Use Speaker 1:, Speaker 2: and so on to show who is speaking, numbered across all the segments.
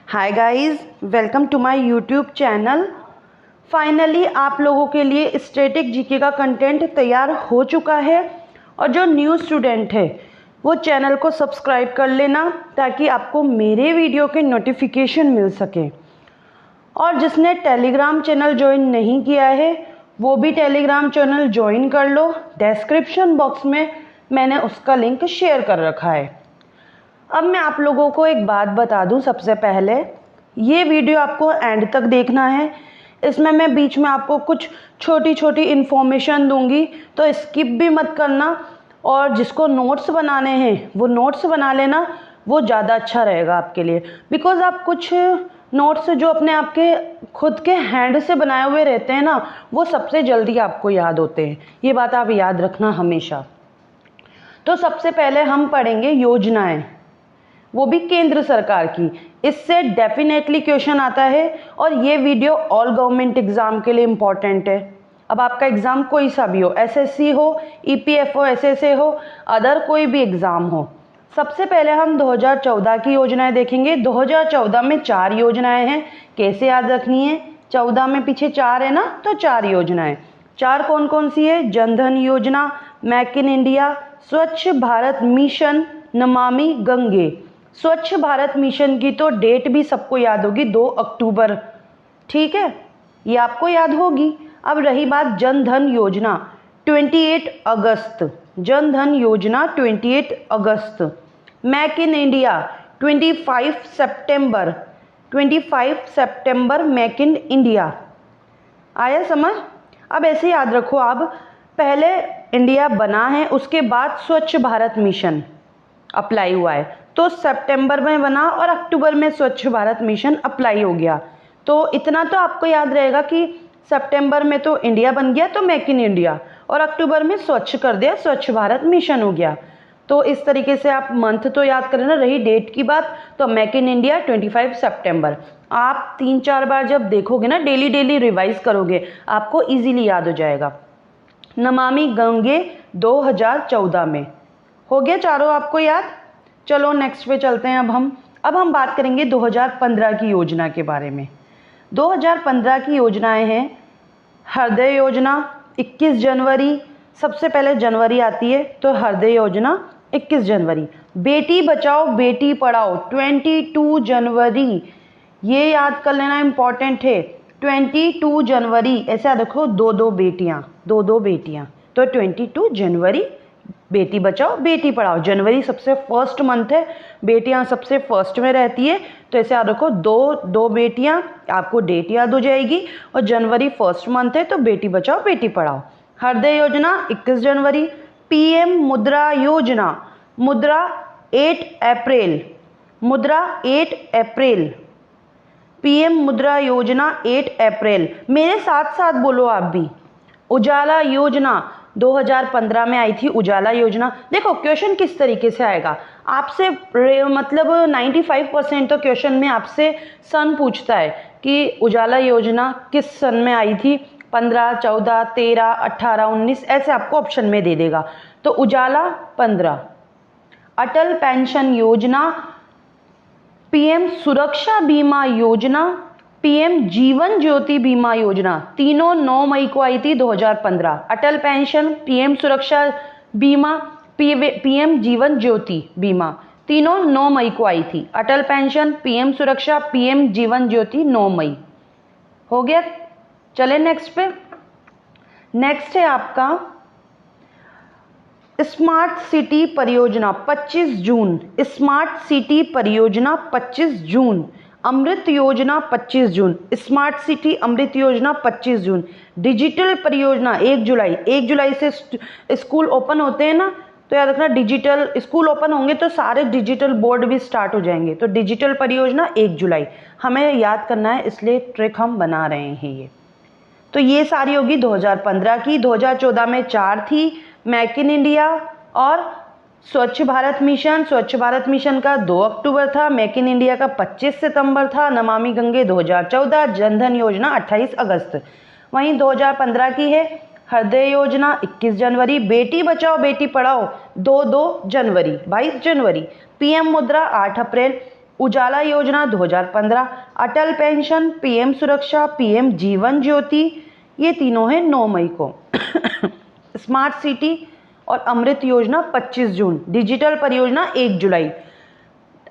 Speaker 1: Hi guys, welcome to my YouTube channel. Finally आप लोगों के लिए स्टैटिक जीके का कंटेंट तैयार हो चुका है और जो न्यू स्टूडेंट है वो चैनल को सब्सक्राइब कर लेना ताकि आपको मेरे वीडियो के नोटिफिकेशन मिल सके। और जिसने टेलीग्राम चैनल ज्वाइन नहीं किया है वो भी टेलीग्राम चैनल ज्वाइन कर लो। डिस्क्रिप्शन बॉक्स में मैंने उसका लिंक शेयर कर रखा है। अब मैं आप लोगों को एक बात बता दूं, सबसे पहले ये वीडियो आपको एंड तक देखना है। इसमें मैं बीच में आपको कुछ छोटी छोटी इन्फॉर्मेशन दूंगी, तो स्किप भी मत करना। और जिसको नोट्स बनाने हैं वो नोट्स बना लेना, वो ज़्यादा अच्छा रहेगा आपके लिए। बिकॉज आप कुछ नोट्स जो अपने आपके खुद के हैंड से बनाए हुए रहते हैं ना, वो सबसे जल्दी आपको याद होते हैं। ये बात आप याद रखना हमेशा। तो सबसे पहले हम पढ़ेंगे योजनाएं, वो भी केंद्र सरकार की। इससे डेफिनेटली क्वेश्चन आता है और ये वीडियो ऑल गवर्नमेंट एग्जाम के लिए इम्पॉर्टेंट है। अब आपका एग्जाम कोई सा भी हो, एसएससी हो, ईपीएफओ, एसएसए हो, अदर कोई भी एग्जाम हो। सबसे पहले हम 2014 की योजनाएं देखेंगे। 2014 में 4 योजनाएं हैं। कैसे याद रखनी है? 14 में पीछे 4 है ना, तो 4 योजनाएं। 4 कौन कौन सी है? जनधन योजना, मेक इन इंडिया, स्वच्छ भारत मिशन, नमामि गंगे। स्वच्छ भारत मिशन की तो डेट भी सबको याद होगी, 2 अक्टूबर। ठीक है, ये आपको याद होगी। अब रही बात जन धन योजना, 28 अगस्त। जन धन योजना 28 अगस्त। मेक इन इंडिया 25 सितंबर। 25 सितंबर मेक इन इंडिया। आया समझ? अब ऐसे याद रखो, आप पहले इंडिया बना है, उसके बाद स्वच्छ भारत मिशन अप्लाई हुआ है। तो सितंबर में बना और अक्टूबर में स्वच्छ भारत मिशन अप्लाई हो गया। तो इतना तो आपको याद रहेगा कि सितंबर में तो इंडिया बन गया तो मेक इन इंडिया, और अक्टूबर में स्वच्छ कर दिया, स्वच्छ भारत मिशन हो गया। तो इस तरीके से आप मंथ तो याद करें ना। रही डेट की बात, तो मेक इन इंडिया 25 सितंबर। आप 3-4 बार जब देखोगे ना, डेली डेली रिवाइज करोगे, आपको इजीली याद हो जाएगा। नमामि गंगे 2014 में हो गया चारों आपको याद। चलो नेक्स्ट पे चलते हैं। अब हम बात करेंगे 2015 की योजना के बारे में। 2015 की योजनाएं हैं हृदय योजना 21 जनवरी। सबसे पहले जनवरी आती है तो हृदय योजना 21 जनवरी। बेटी बचाओ बेटी पढ़ाओ 22 जनवरी। ये याद कर लेना, इंपॉर्टेंट है। 22 जनवरी ऐसा देखो, दो बेटियां तो 22 जनवरी बेटी बचाओ बेटी पढ़ाओ। जनवरी सबसे फर्स्ट मंथ है, बेटियां सबसे फर्स्ट में रहती है, तो ऐसे याद रखो, दो बेटियां, आपको डेट याद हो जाएगी। और जनवरी फर्स्ट मंथ है तो बेटी बचाओ बेटी पढ़ाओ। हृदय योजना 21 जनवरी। पीएम मुद्रा योजना, मुद्रा 8 अप्रैल। मुद्रा 8 अप्रैल। पीएम मुद्रा योजना 8 अप्रैल। मेरे साथ साथ बोलो आप भी। उजाला योजना 2015 में आई थी। उजाला योजना देखो क्वेश्चन किस तरीके से आएगा आपसे, मतलब 95% तो क्वेश्चन में आपसे सन पूछता है कि उजाला योजना किस सन में आई थी। 15, 14, 13, 18, 19 ऐसे आपको ऑप्शन में दे देगा। तो उजाला 15। अटल पेंशन योजना, पीएम सुरक्षा बीमा योजना, पीएम जीवन ज्योति बीमा योजना, तीनों 9 मई को आई थी 2015। अटल पेंशन, पीएम सुरक्षा बीमा, पीएम जीवन ज्योति बीमा, तीनों 9 मई को आई थी। अटल पेंशन, पीएम सुरक्षा, पीएम जीवन ज्योति 9 मई हो गया। चले नेक्स्ट पे। नेक्स्ट है आपका स्मार्ट सिटी परियोजना 25 जून। स्मार्ट सिटी परियोजना 25 जून। अमृत योजना 25 जून। स्मार्ट सिटी अमृत योजना 25 जून। डिजिटल परियोजना 1 जुलाई। 1 जुलाई से स्कूल ओपन होते हैं ना, तो याद रखना डिजिटल स्कूल ओपन होंगे तो सारे डिजिटल बोर्ड भी स्टार्ट हो जाएंगे। तो डिजिटल परियोजना 1 जुलाई हमें याद करना है, इसलिए ट्रिक हम बना रहे हैं ये। तो ये सारी होगी 2015 की। 2014 में 4 थी, मेक इन इंडिया और स्वच्छ भारत मिशन। स्वच्छ भारत मिशन का 2 अक्टूबर था, मेक इन इंडिया का 25 सितंबर था, नमामि गंगे 2014, जनधन योजना 28 अगस्त। वहीं 2015 की है हृदय योजना 21 जनवरी, बेटी बचाओ बेटी पढ़ाओ 2 जनवरी 22 जनवरी, पीएम मुद्रा 8 अप्रैल, उजाला योजना 2015, अटल पेंशन, पीएम सुरक्षा, पीएम जीवन ज्योति, ये तीनों हैं 9 मई को। स्मार्ट सिटी और अमृत योजना 25 जून, डिजिटल परियोजना 1 जुलाई।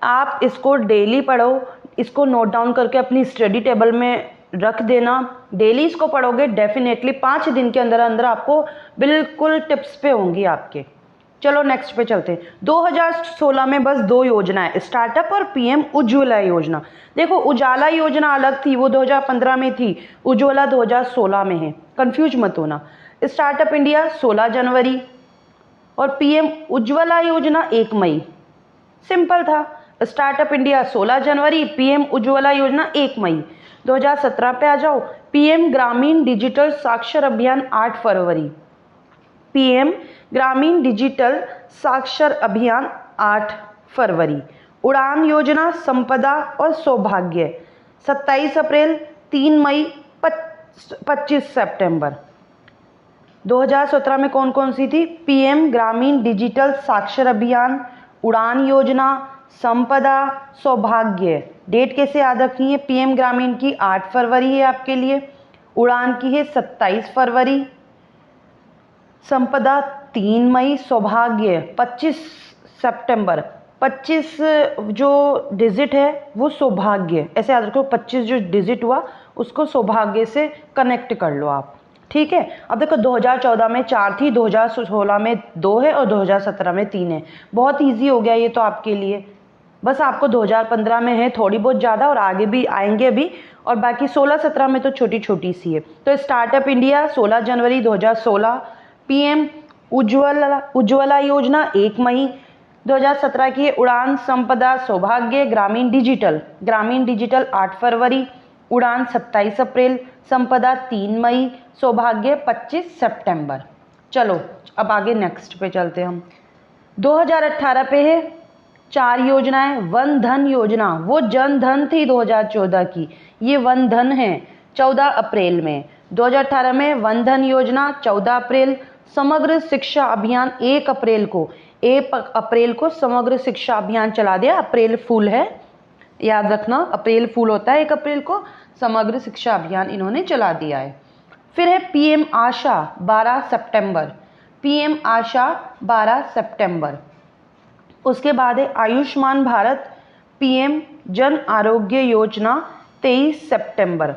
Speaker 1: आप इसको डेली पढ़ो, इसको नोट डाउन करके अपनी स्टडी टेबल में रख देना। डेली इसको पढ़ोगे डेफिनेटली 5 दिन के अंदर अंदर आपको बिल्कुल टिप्स पे होंगी आपके। चलो नेक्स्ट पे चलते हैं। 2016 में बस 2 योजनाएं, स्टार्टअप और पीएम उज्ज्वला योजना। देखो उजाला योजना अलग थी, वो 2015 में थी, उज्ज्वला 2016 में है, कंफ्यूज मत होना। स्टार्टअप इंडिया 16 जनवरी और पीएम उज्ज्वला योजना 1 मई। सिंपल था, स्टार्टअप इंडिया 16 जनवरी, पीएम उज्ज्वला योजना 1 मई। 2017 पे आ जाओ, पीएम ग्रामीण डिजिटल साक्षर अभियान 8 फरवरी, पीएम ग्रामीण डिजिटल साक्षर अभियान 8 फरवरी। उड़ान योजना संपदा और सौभाग्य 27 अप्रैल, 3 मई, 25 सितंबर। 2017 में कौन कौन सी थी? पीएम ग्रामीण डिजिटल साक्षर अभियान, उड़ान योजना, संपदा, सौभाग्य। डेट कैसे याद रखनी है? पीएम ग्रामीण की 8 फरवरी है आपके लिए, उड़ान की है 27 फरवरी, संपदा 3 मई, सौभाग्य 25 सितंबर। 25 जो डिजिट है वो सौभाग्य, ऐसे याद रखो, 25 जो डिजिट हुआ उसको सौभाग्य से कनेक्ट कर लो आप, ठीक है। अब देखो 2014 में 4 थी, 2016 में 2 है और 2017 में 3 है। बहुत इजी हो गया ये तो आपके लिए। बस आपको 2015 में है थोड़ी बहुत ज़्यादा और आगे भी आएंगे अभी, और बाकी 16-17 में तो छोटी छोटी सी है। तो स्टार्टअप इंडिया 16 जनवरी 2016, पीएम उज्ज्वला योजना 1 मई 2017 की, उड़ान संपदा सौभाग्य ग्रामीण डिजिटल 8 फरवरी, उड़ान 27 अप्रैल, संपदा 3 मई, सौभाग्य 25 सितंबर। चलो अब आगे नेक्स्ट पे चलते हैं हम। 2018 पे है 4 योजनाएं। वन धन योजना, वो जन धन थी 2014 की, ये वन धन है 14 अप्रैल में। 2018 में वन धन योजना 14 अप्रैल, समग्र शिक्षा अभियान 1 अप्रैल को, 1 अप्रैल को समग्र शिक्षा अभियान चला दिया। अप्रैल फूल है, याद रखना, अप्रैल फूल होता है 1 अप्रैल को। समग्र शिक्षा अभियान इन्होंने चला दिया है। फिर है पीएम आशा 12 सितंबर, पीएम आशा 12 सितंबर। उसके बाद है आयुष्मान भारत पीएम जन आरोग्य योजना 23 सितंबर,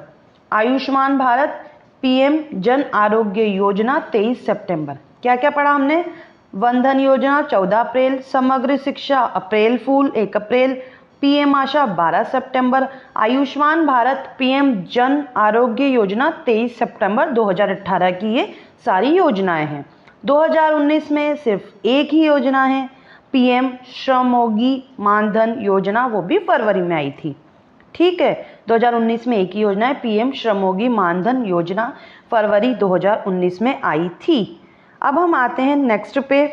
Speaker 1: आयुष्मान भारत पीएम जन आरोग्य योजना 23 सितंबर। क्या क्या पढ़ा हमने? वन धन योजना 14 अप्रैल, समग्र शिक्षा अप्रैल फूल 1 अप्रैल, पीएम आशा 12 सितंबर, आयुष्मान भारत पीएम जन आरोग्य योजना 23 सितंबर 2018 की ये सारी योजनाएं हैं। 2019 में सिर्फ एक ही योजना है, पीएम श्रमयोगी मानधन योजना, वो भी फरवरी में आई थी, ठीक है। 2019 में एक ही योजना है, पीएम श्रमयोगी मानधन योजना, फरवरी 2019 में आई थी। अब हम आते हैं नेक्स्ट पे।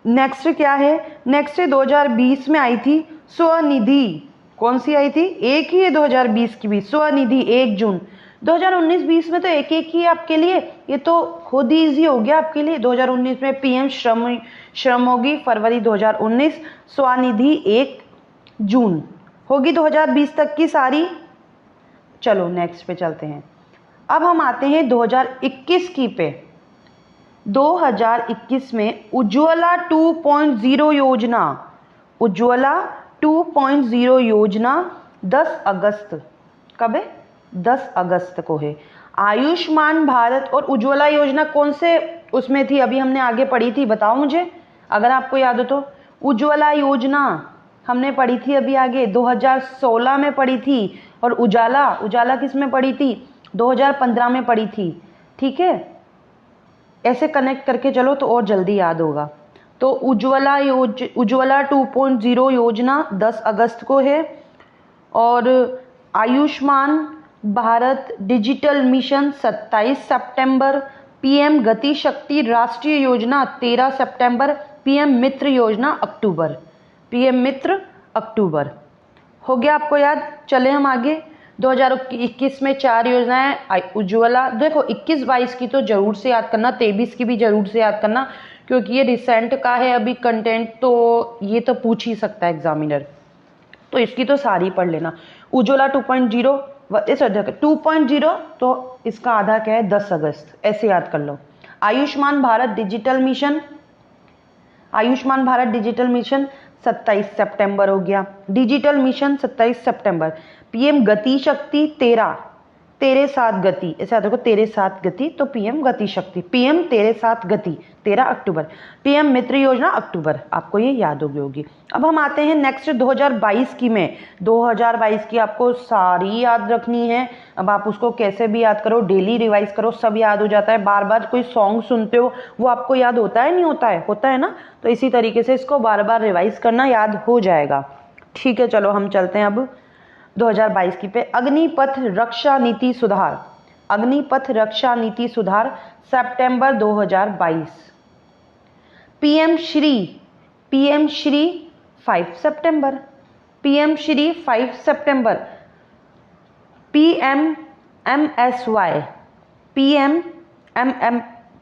Speaker 1: नेक्स्ट क्या है? नेक्स्ट 2020 में आई थी स्वनिधि। कौन सी आई थी? एक ही है 2020 की भी, स्वनिधि 1 जून। 2019-20 में तो एक एक ही आपके लिए, ये तो खुद ही ईजी हो गया आपके लिए। 2019 में पीएम श्रमयोगी फरवरी 2019, स्वनिधि 1 जून। होगी 2020 तक की सारी। चलो नेक्स्ट पे चलते हैं। अब हम आते हैं 2021 की पे। 2021 में उज्ज्वला 2.0 योजना, उज्ज्वला 2.0 योजना 10 अगस्त, कब है? 10 अगस्त को है। आयुष्मान भारत और उज्ज्वला योजना कौन से उसमें थी? अभी हमने आगे पढ़ी थी, बताओ मुझे अगर आपको याद हो तो। उज्ज्वला योजना हमने पढ़ी थी अभी आगे, 2016 में पढ़ी थी, और उजाला किस में पढ़ी थी? 2015 में पढ़ी थी, ठीक है। ऐसे कनेक्ट करके चलो तो और जल्दी याद होगा। तो उज्ज्वला 2.0 योजना 10 अगस्त को है, और आयुष्मान भारत डिजिटल मिशन 27 सितंबर, पीएम गति शक्ति राष्ट्रीय योजना 13 सितंबर, पीएम मित्र योजना अक्टूबर, पीएम मित्र अक्टूबर। हो गया आपको याद? चले हम आगे। 2021 में 4 योजनाएं उज्ज्वला। देखो 21-22 की तो जरूर से याद करना, 23 की भी जरूर से याद करना, क्योंकि ये रिसेंट का है अभी कंटेंट, तो ये तो पूछ ही सकता है एग्जामिनर। तो इसकी तो सारी पढ़ लेना। उज्ज्वला 2.0 2.0 तो इसका आधा क्या है 10 अगस्त, ऐसे याद कर लो। Ayushman Bharat digital mission, Ayushman Bharat digital mission 27 सितंबर हो गया, डिजिटल मिशन 27 सितंबर। पीएम गति शक्ति 13 तेरे साथ गति, ऐसा देखो तेरे साथ गति, तो पीएम गति शक्ति, पीएम तेरे साथ गति 13 अक्टूबर। पीएम मित्र योजना अक्टूबर, आपको ये याद होगी। अब हम आते हैं नेक्स्ट 2022 की में। 2022 की आपको सारी याद रखनी है। अब आप उसको कैसे भी याद करो, डेली रिवाइज करो, सब याद हो जाता है। बार बार कोई सॉन्ग सुनते हो वो आपको याद होता है, नहीं होता है? होता है ना। तो इसी तरीके से इसको बार बार रिवाइज करना, याद हो जाएगा। ठीक है, चलो हम चलते हैं अब 2022 की पे। अग्निपथ रक्षा नीति सुधार, अग्निपथ रक्षा नीति सुधार सितंबर 2022। पीएम श्री 5 सितंबर, पीएम श्री 5 सितंबर। पीएमएमएसवाई,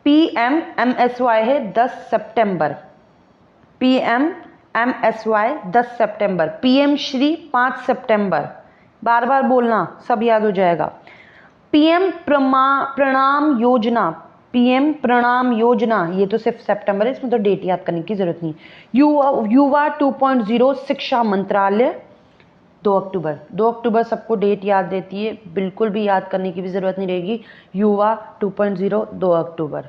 Speaker 1: पीएमएमएसवाई है 10 सितंबर, पीएमएमएसवाई 10 सितंबर। पीएम श्री 5 सितंबर, बार बार बोलना, सब याद हो जाएगा। पीएम प्रणाम योजना, पीएम प्रणाम योजना, ये तो सिर्फ सितंबर है, इसमें तो डेट याद करने की जरूरत नहीं। युवा 2.0 शिक्षा मंत्रालय 2 अक्टूबर, 2 अक्टूबर सबको डेट याद रहती है, बिल्कुल भी याद करने की भी जरूरत नहीं रहेगी। युवा 2.0 2 अक्टूबर।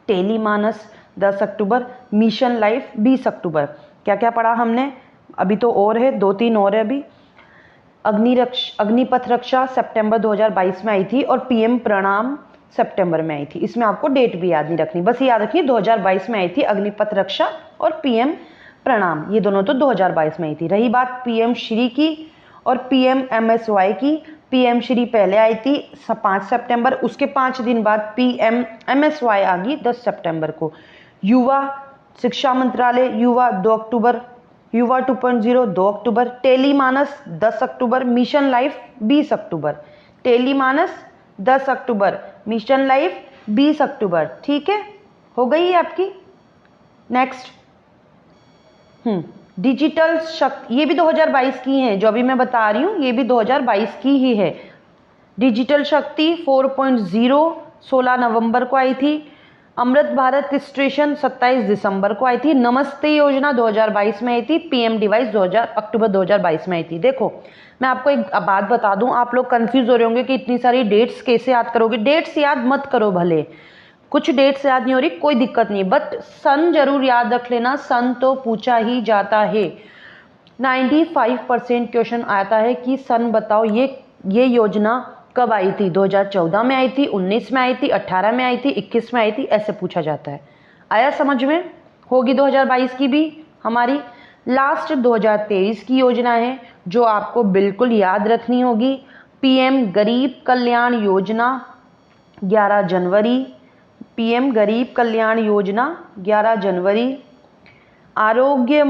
Speaker 1: टेलीमानस 10 अक्टूबर। मिशन लाइफ 20 अक्टूबर। क्या क्या पढ़ा हमने? अभी तो और है, 2-3 और है अभी। अग्निपथ रक्षा सितंबर 2022 में आई थी और पीएम प्रणाम सितंबर में आई थी। इसमें आपको डेट भी याद नहीं रखनी, बस याद रखिए 2022 में आई थी अग्निपथ रक्षा और पीएम प्रणाम, ये दोनों तो 2022 में आई थी। रही बात पीएम श्री की और पीएमएमएसवाई की, पीएम श्री पहले आई थी 5 सितंबर, उसके 5 दिन बाद पीएमएमएसवाई आ गई 10 सितंबर को। युवा शिक्षा मंत्रालय युवा 2 अक्टूबर, युवा 2.0 2 अक्टूबर। टेलीमानस 10 अक्टूबर, मिशन लाइफ 20 अक्टूबर। टेलीमानस 10 अक्टूबर, मिशन लाइफ 20 अक्टूबर। ठीक है, हो गई है आपकी। नेक्स्ट डिजिटल शक्ति, ये भी 2022 की है, जो अभी मैं बता रही हूँ ये भी 2022 की ही है। डिजिटल शक्ति 4.0 16 नवंबर को आई थी। अमृत भारत स्टेशन 27 दिसंबर को आई थी। नमस्ते योजना 2022 में आई थी। पीएम डिवाइस अक्टूबर 2022 में आई थी। देखो मैं आपको एक बात बता दूं, आप लोग कंफ्यूज हो रहे होंगे कि इतनी सारी डेट्स कैसे याद करोगे। डेट्स याद मत करो, भले कुछ डेट्स याद नहीं हो रही, कोई दिक्कत नहीं, बट सन जरूर याद रख लेना, सन तो पूछा ही जाता है। 95% क्वेश्चन आता है कि सन बताओ, ये योजना कब आई थी? 2014 में आई थी, 19 में आई थी, 18 में आई थी, 21 में आई थी, ऐसे पूछा जाता है। आया समझ में? होगी 2022 की भी हमारी। लास्ट 2023 की योजना है जो आपको बिल्कुल याद रखनी होगी। पीएम गरीब कल्याण योजना 11 जनवरी, पीएम गरीब कल्याण योजना 11 जनवरी। आरोग्य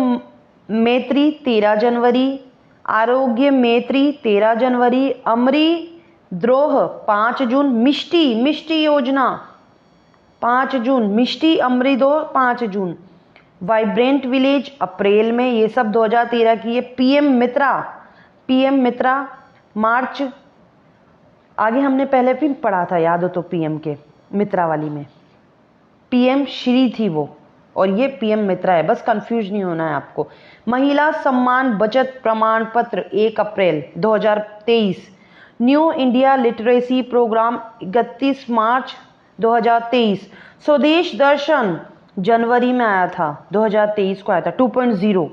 Speaker 1: मेत्री 13 जनवरी, आरोग्य मेत्री 13 जनवरी। अमरी द्रोह 5 जून। मिष्टी योजना 5 जून, मिष्टी अमृतोह 5 जून। वाइब्रेंट विलेज अप्रैल में, ये सब 2013 की है। पीएम मित्रा मार्च। आगे हमने पहले भी पढ़ा था, याद हो तो, पीएम के मित्रा वाली में पीएम श्री थी वो, और ये पीएम मित्रा है, बस कंफ्यूज नहीं होना है आपको। महिला सम्मान बचत प्रमाण पत्र 1 अप्रैल 2023। न्यू इंडिया लिटरेसी प्रोग्राम 31 मार्च 2023। स्वदेश दर्शन जनवरी में आया था, 2023 को आया था 2.0।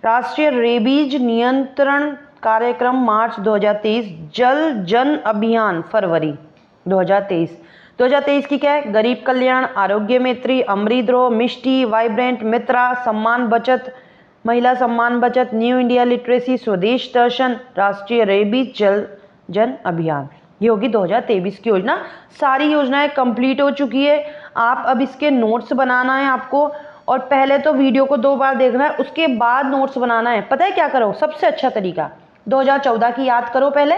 Speaker 1: राष्ट्रीय रेबीज नियंत्रण कार्यक्रम मार्च 2023। जल जन अभियान फरवरी 2023। 2023 की क्या है? गरीब कल्याण, आरोग्य मैत्री, अमृतद्रोह, मिष्टी, वाइब्रेंट, मित्रा, सम्मान बचत, महिला सम्मान बचत, न्यू इंडिया लिटरेसी, स्वदेश दर्शन, राष्ट्रीय रेबीज जल जन अभियान। ये होगी 2023 की योजना। सारी योजनाएं कंप्लीट हो चुकी है। आप अब इसके नोट्स बनाना है आपको, और पहले तो वीडियो को 2 बार देखना है, उसके बाद नोट्स बनाना है। पता है क्या करो? सबसे अच्छा तरीका 2014 की याद करो पहले,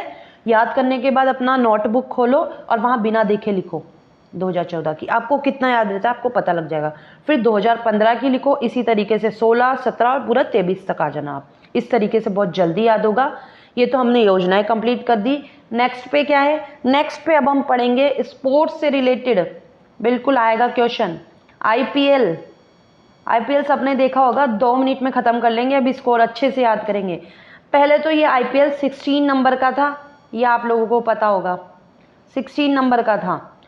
Speaker 1: याद करने के बाद अपना नोटबुक खोलो और वहाँ बिना देखे लिखो 2014 की। आपको कितना याद रहता है आपको पता लग जाएगा। फिर 2015 की लिखो, इसी तरीके से 16, 17 और पूरा 23 तक आ जाना आप। इस तरीके से बहुत जल्दी याद होगा। ये तो हमने योजनाएं कंप्लीट कर दी। नेक्स्ट पे क्या है, नेक्स्ट पे अब हम पढ़ेंगे स्पोर्ट्स से रिलेटेड, बिल्कुल आएगा क्वेश्चन। आईपीएल सबने देखा होगा, 2 मिनट में खत्म कर लेंगे, अभी स्कोर अच्छे से याद करेंगे। पहले तो ये आईपीएल 16 नंबर का था, ये आप लोगों को पता होगा, 16 नंबर का था।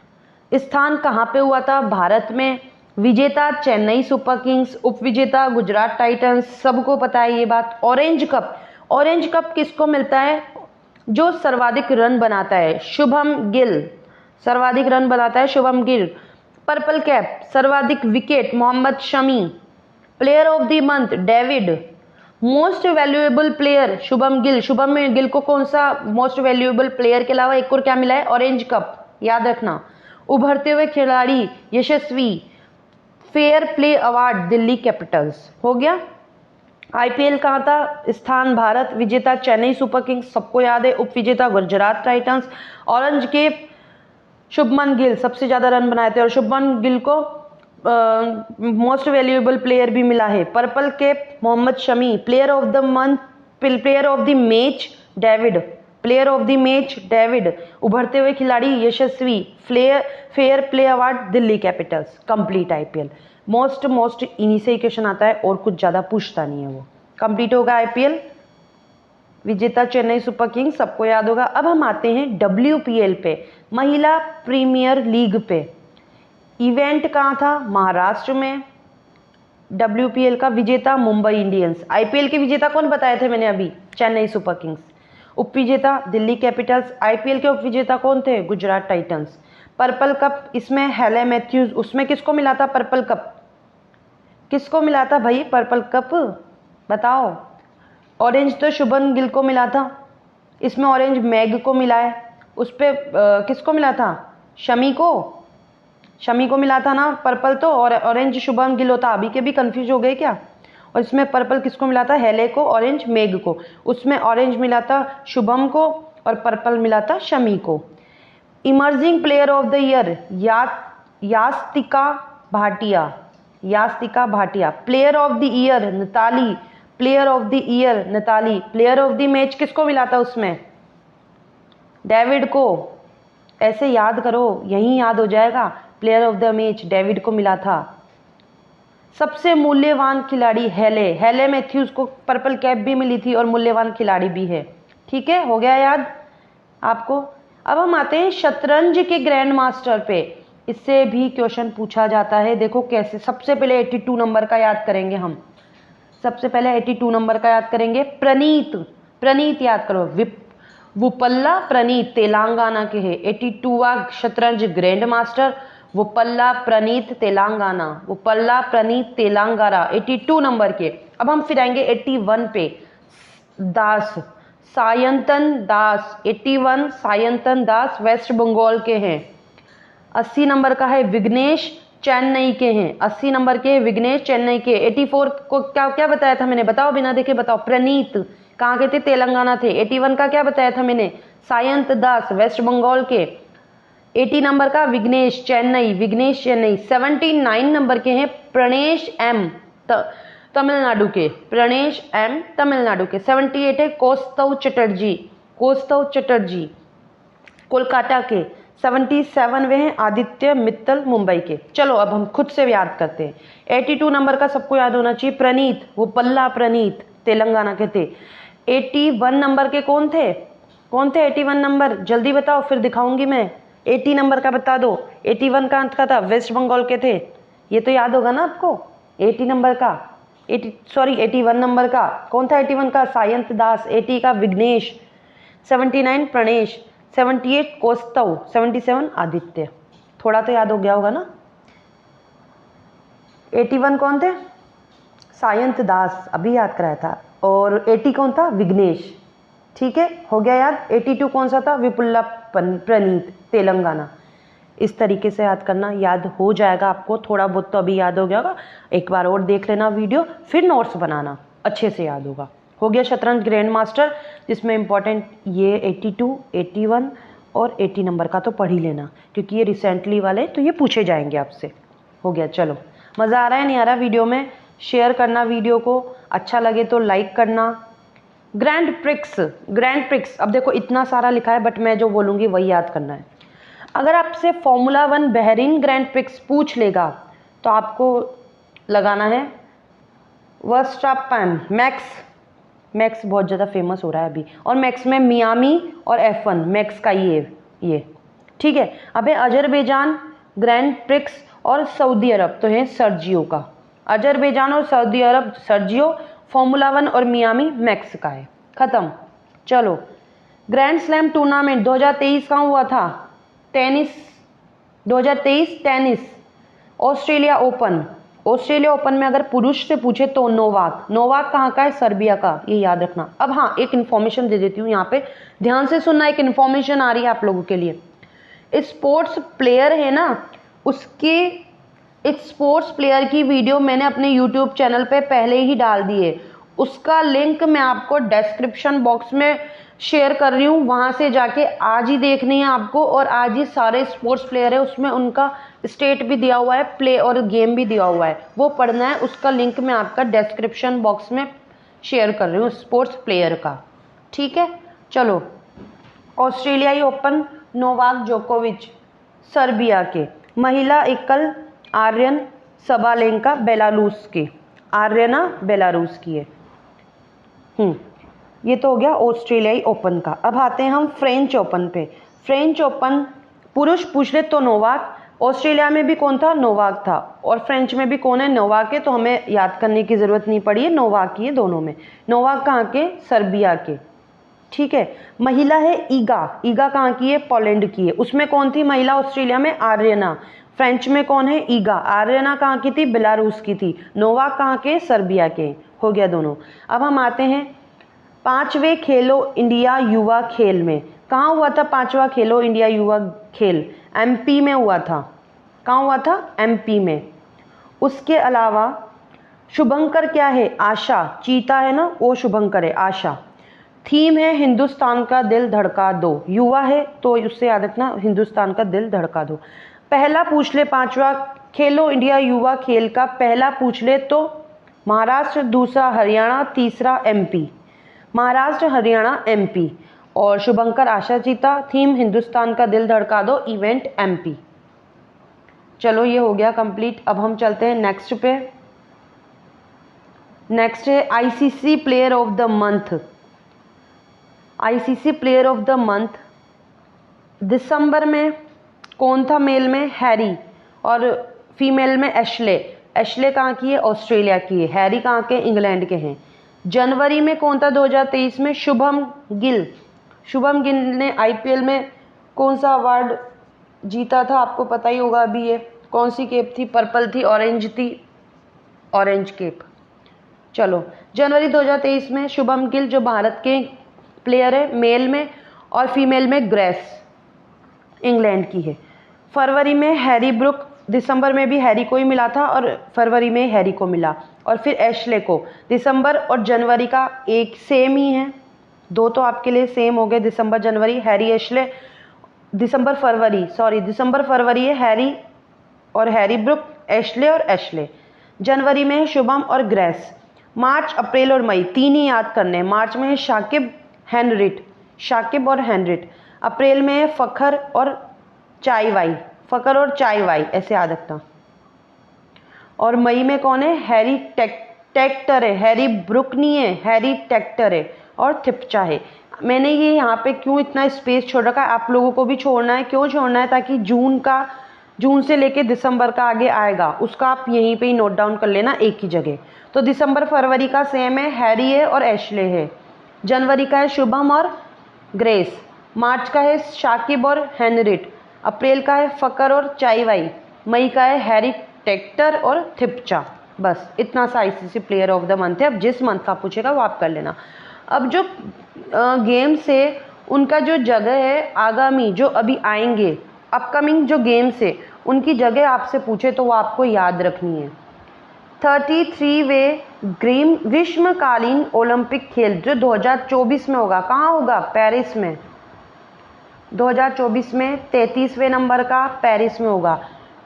Speaker 1: स्थान कहाँ पे हुआ था, भारत में। विजेता चेन्नई सुपर किंग्स, उपविजेता गुजरात टाइटंस, सबको पता है ये बात। ऑरेंज कप किसको मिलता है, जो सर्वाधिक रन बनाता है, शुभम गिल, सर्वाधिक रन बनाता है शुभम गिल। पर्पल कैप, सर्वाधिक wicket, Mohammad Shami. Player of the month, David. Most valuable player, Shubham Gill को कौन सा मोस्ट वैल्यूएबल प्लेयर के अलावा एक और क्या मिला है, ऑरेंज कप, याद रखना। उभरते हुए खिलाड़ी, Yashasvi. Fair play award, Delhi Capitals. हो गया। आईपीएल कहाँ था, स्थान भारत। विजेता चेन्नई सुपर किंग्स, सबको याद है। उपविजेता Gujarat Titans. Orange cap, Shubman Gill, सबसे ज्यादा रन बनाए थे और शुभमन गिल को मोस्ट वैल्यूएबल प्लेयर भी मिला है। Purple cap, Mohammed Shami. Player of the month, player of the match, David. Player of the match, David. उभरते हुए खिलाड़ी, Yashasvi. Fair play award, Delhi Capitals. Complete IPL. Most इन्हीं से ही क्वेश्चन आता है और कुछ ज्यादा पूछता नहीं है वो। कंप्लीट होगा आईपीएल। विजेता चेन्नई सुपर किंग्स, सबको याद होगा। अब हम आते हैं डब्ल्यूपीएल पे, महिला प्रीमियर लीग पे। इवेंट कहाँ था, महाराष्ट्र में। डब्ल्यूपीएल का विजेता मुंबई इंडियंस। आईपीएल के विजेता कौन बताए थे मैंने अभी, चेन्नई सुपर किंग्स। उपविजेता दिल्ली कैपिटल्स। आईपीएल के उपविजेता कौन थे, गुजरात टाइटंस। पर्पल कप, इसमें हेले मैथ्यूज, उसमें किसको मिला था पर्पल कप, किसको मिला था भाई पर्पल कप, बताओ। ऑरेंज तो शुभन गिल को मिला था, इसमें ऑरेंज मैग को मिला है। उस पर किसको मिला था, शमी को मिला था ना पर्पल तो, और ऑरेंज शुभम गिल होता। अभी के भी कंफ्यूज हो गए क्या। और इसमें पर्पल किसको मिला था, हेले को, ऑरेंज मेघ को। उसमें ऑरेंज मिला था शुभम को और पर्पल मिला था शमी को। Emerging player of the year, Yastika Bhatia. Player of the year, निताली। प्लेयर ऑफ द ईयर, निताली। प्लेयर ऑफ द मैच किसको मिला था उसमें, डेविड को। ऐसे याद करो, यही याद हो जाएगा। Player of the match David को मिला था। सबसे मूल्यवान खिलाड़ी हेले मैथ्यूज को पर्पल कैप भी मिली थी और मूल्यवान खिलाड़ी भी है। ठीक है, हो गया याद आपको। अब हम आते हैं शतरंज के ग्रैंड मास्टर पे। इससे भी क्वेश्चन पूछा जाता है, देखो कैसे। सबसे पहले 82 नंबर का याद करेंगे हम, सबसे पहले 82 नंबर का याद करेंगे। प्रणीत याद करो, वुपल्ला प्रणीत तेलंगाना के हैं। 82वां शतरंज ग्रैंड मास्टर वुपल्ला प्रणीत तेलंगाना, 82 नंबर के। अब हम फिर आएंगे 81 पे, सायंतन दास। 81 सायंतन दास वेस्ट बंगाल के हैं। 80 नंबर का है विघ्नेश, चेन्नई के हैं। 80 नंबर के विघ्नेश, चेन्नई के। 84 को क्या बताया था मैंने, बताओ, बिना देखे बताओ। प्रणीत कहाँ के थे, तेलंगाना थे। 81 का क्या बताया था मैंने, सायंत दास वेस्ट बंगाल के। 80 नंबर का विघ्नेश चेन्नई। 79 नंबर के हैं प्रणेश एम, तमिलनाडु के। 78 है कौस्तव चटर्जी कोलकाता के। 77 वे हैं आदित्य मित्तल, मुंबई के। चलो अब हम खुद से याद करते हैं। 82 नंबर का सबको याद होना चाहिए, प्रणीत, वो पल्ला प्रणीत तेलंगाना के थे। 81 नंबर के कौन थे 81 नंबर, जल्दी बताओ फिर दिखाऊंगी मैं। 80 नंबर का बता दो। 81 का अंत का था, वेस्ट बंगाल के थे। ये तो याद होगा ना आपको। 80 नंबर का 81 नंबर का कौन था, 81 का सायंत दास, 80 का विघ्नेश, 79 प्रणेश, 78 कौस्तव, 77 आदित्य। थोड़ा तो याद हो गया होगा ना। 81 कौन थे, सायंत दास, अभी याद कराया था। और 80 कौन था, विघ्नेश। ठीक है, हो गया याद। 82 कौन सा था, विपुल्ला प्रणीत तेलंगाना। इस तरीके से याद करना, याद हो जाएगा आपको। थोड़ा बहुत तो अभी याद हो गया होगा, एक बार और देख लेना वीडियो, फिर नोट्स बनाना, अच्छे से याद होगा। हो गया शतरंज ग्रैंड मास्टर, जिसमें इंपॉर्टेंट ये 82, 81 और 80 नंबर का तो पढ़ ही लेना, क्योंकि ये रिसेंटली वाले तो ये पूछे जाएंगे आपसे। हो गया, चलो। मज़ा आ रहा है नहीं आ रहा वीडियो में, शेयर करना वीडियो को, अच्छा लगे तो लाइक करना, ग्रैंड प्रिक्स, ग्रैंड प्रिक्स, अब देखो इतना सारा लिखा है बट मैं जो बोलूँगी वही याद करना है। अगर आपसे फॉर्मूला 1 बहरीन ग्रैंड प्रिक्स पूछ लेगा तो आपको लगाना है वर्स्टापेन, मैक्स बहुत ज़्यादा फेमस हो रहा है अभी, और मैक्स में मियामी और F1 मैक्स का ये ठीक है। अब है अजरबैजान ग्रैंड प्रिक्स और सऊदी अरब तो है सर्जियो का, अजरबैजान और सऊदी अरब सर्जियो, फॉर्मूला 1 और मियामी मैक्स का है। ख़त्म। चलो ग्रैंड स्लैम टूर्नामेंट 2023 कहाँ हुआ था? टेनिस 2023 टेनिस, ऑस्ट्रेलिया ओपन में अगर पुरुष से पूछे तो नोवाक कहाँ का है? सर्बिया का, ये याद रखना। अब हाँ एक इन्फॉर्मेशन दे देती हूँ यहाँ पे, ध्यान से सुनना, एक इन्फॉर्मेशन आ रही है आप लोगों के लिए। स्पोर्ट्स प्लेयर है ना, उसके इस स्पोर्ट्स प्लेयर की वीडियो मैंने अपने यूट्यूब चैनल पे पहले ही डाल दी है, उसका लिंक मैं आपको डिस्क्रिप्शन बॉक्स में शेयर कर रही हूँ, वहाँ से जाके आज ही देखनी है आपको। और आज ही सारे स्पोर्ट्स प्लेयर है, उसमें उनका स्टेट भी दिया हुआ है, प्ले और गेम भी दिया हुआ है, वो पढ़ना है। उसका लिंक मैं आपका डिस्क्रिप्शन बॉक्स में शेयर कर रही हूँ स्पोर्ट्स प्लेयर का, ठीक है। चलो ऑस्ट्रेलियाई ओपन नोवाक जोकोविच सर्बिया के, महिला एकल आर्यन सबालेंका बेलारूस की, आर्यना बेलारूस की है। ये तो हो गया ऑस्ट्रेलियाई ओपन का। अब आते हैं हम फ्रेंच ओपन पे। फ्रेंच ओपन पुरुष पूछ ले तो नोवाक, ऑस्ट्रेलिया में भी कौन था? नोवाक था, और फ्रेंच में भी कौन है? नोवाक है, तो हमें याद करने की ज़रूरत नहीं पड़ी है, नोवाक ही है दोनों में। नोवाक कहाँ के? सर्बिया के, ठीक है। महिला है ईगा कहाँ की है? पोलैंड की है। उसमें कौन थी महिला ऑस्ट्रेलिया में? आर्यना। फ्रेंच में कौन है? ईगा। आर्यना कहाँ की थी? बेलारूस की थी। नोवाक कहाँ के? सर्बिया के। हो गया दोनों। अब हम आते हैं 5वें खेलो इंडिया युवा खेल में। कहाँ हुआ था 5वां खेलो इंडिया युवा खेल? MP में हुआ था। कहाँ हुआ था? MP में। उसके अलावा शुभंकर क्या है? आशा, चीता है ना वो शुभंकर है, आशा। थीम है हिंदुस्तान का दिल धड़का दो, युवा है तो उससे याद रखना हिंदुस्तान का दिल धड़का दो। पहला पूछ ले 5वां खेलो इंडिया युवा खेल का पहला पूछ ले तो महाराष्ट्र, दूसरा हरियाणा, तीसरा MP। महाराष्ट्र, हरियाणा, MP। और शुभंकर आशा चीता, थीम हिंदुस्तान का दिल धड़का दो, इवेंट MP। चलो ये हो गया कंप्लीट। अब हम चलते हैं नेक्स्ट पे। नेक्स्ट है ICC player of the month. ICC player of the month दिसंबर में कौन था? मेल में हैरी, और फीमेल में एशले। एशले कहाँ की है? ऑस्ट्रेलिया की है। हैरी कहाँ के? इंग्लैंड के हैं। जनवरी में कौन था 2023 में? शुभम गिल। शुभम गिल ने IPL में कौन सा अवार्ड जीता था? आपको पता ही होगा अभी। ये कौन सी केप थी? पर्पल थी, ऑरेंज थी, ऑरेंज केप। चलो जनवरी 2023 में शुभम गिल जो भारत के प्लेयर है, मेल में, और फीमेल में ग्रेस, इंग्लैंड की है। फरवरी में हैरी ब्रुक, दिसंबर में भी हैरी को ही मिला था और फरवरी में हैरी को मिला, और फिर एशले को। दिसंबर और जनवरी का एक सेम ही है, दो तो आपके लिए सेम हो गए, दिसंबर जनवरी, हैरी एशले। दिसंबर फरवरी है हैरी और हैरी ब्रुक, एशले और एशले। जनवरी में है शुभम और ग्रेस। मार्च, अप्रैल और मई तीन ही याद करने हैं। मार्च में है शाकिब और हेनरिट। अप्रैल में है फ़खर और चाई वाई, ऐसे याद रखना। और मई में कौन है? हैरी टेक्टर है, हैरी ब्रुक नहीं है, हैरी टेक्टर है, और थिप्चा है। मैंने ये यहाँ पे क्यों इतना स्पेस छोड़ रखा है, आप लोगों को भी छोड़ना है। क्यों छोड़ना है? ताकि जून से लेके दिसंबर का आगे आएगा, उसका आप यहीं पे ही नोट डाउन कर लेना एक ही जगह। तो दिसंबर फरवरी का सेम है, हैरी है और एशले है। जनवरी का है शुभम और ग्रेस। मार्च का है शाकिब और हेनरिट। अप्रैल का है फ़खर और चाईवाई। मई का है हैरी टेक्टर और थिप्चा। बस इतना सा ICC player of the month है। अब जिस मंथ का पूछेगा वो आप कर लेना। अब जो गेम्स है उनका जो जगह है, आगामी जो अभी आएंगे अपकमिंग जो गेम्स है उनकी जगह आपसे पूछे तो वो आपको याद रखनी है। 33वें ग्रीष्मकालीन ओलंपिक खेल जो 2024 में होगा, कहाँ होगा? पेरिस में। 2024 में 33वें नंबर का पेरिस में होगा।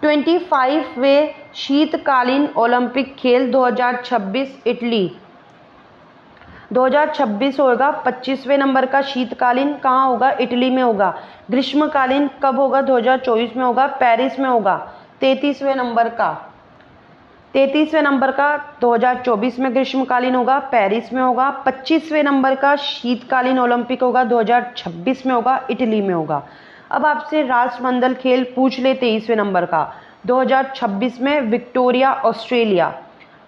Speaker 1: 25वें शीतकालीन ओलंपिक खेल 2026 इटली। 2026 होगा 25वें नंबर का। शीतकालीन कहाँ होगा? इटली में होगा। ग्रीष्मकालीन कब होगा? 2024 में होगा, पेरिस में होगा। 33वें नंबर का 2024 में ग्रीष्मकालीन होगा, पेरिस में होगा। 25वें नंबर का शीतकालीन ओलंपिक होगा, 2026 में होगा, इटली में होगा। अब आपसे राष्ट्रमंडल खेल पूछ ले 23वें नंबर का। 2026 में विक्टोरिया, ऑस्ट्रेलिया।